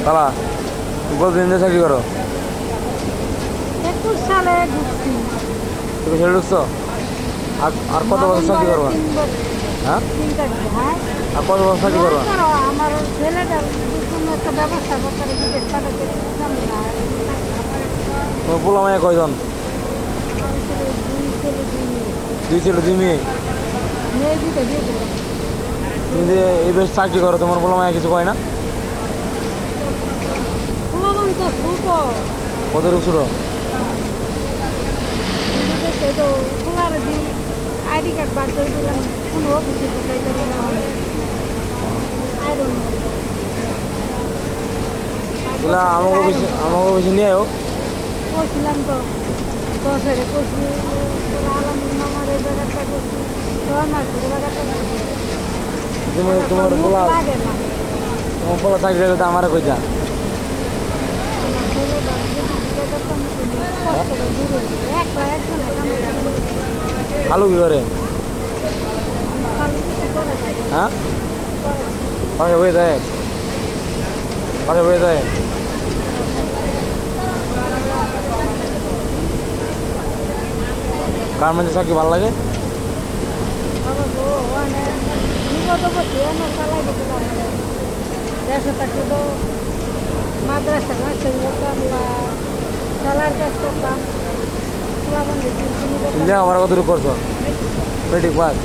তালা কতদিন ধরে চাকরি করো? 21 সালে ঢুকছি। তুমি ছেড়ে ঢুকছো? আর কত বছর চাকরি করবা? হ্যাঁ, 3 তারিখে। হ্যাঁ, আর কত বছর চাকরি করবা? আমার ছেলেটার কোনো একটা ব্যবস্থা করতে হবে, বিদেশ পাঠাতে জানি না। তোমার পোলা মাইয়া কয়জন? দুই ছেলে দুই মেয়ে। মেয়ে দিতে দিয়ে দিল। তুমি যে এই বেশ চাকরি করো, তোমার পোলা মাইয়া কিছু কয় না? পোলাপান তো ছোট, কত রূপ ছোট? বিদেশে তো খোলার দিন আইডি কার্ড বার করে দিলাম, কোনো অফিসে ঢুকাইতে দিলাম হবে। আইরন এগুলা আমাকে অফিসে নিয়ে আয়ো। করছিলাম তো 10 এর করছি, আলমুর মামার এই জায়গাটা করছি, 6 মাস ধরে জায়গাটা করছি। তোমার মুখ পোলা লাগে না। তোমার পোলা চাকরি করতে আমার কইতা। আমার ছেলেটা যদি জায়গাটা কষ্ট করে দূরে একটা একজন আলু কি করে? হ্যাঁ, পাশে বয়ে দেয়, পাশে বয়ে দেয়। কার মধ্যে চাকরি ভালো লাগে? মাদ্রাসা নার্সিং করতাম বা খেলার কাজ করতাম। আমার কত করছো? Matric pass.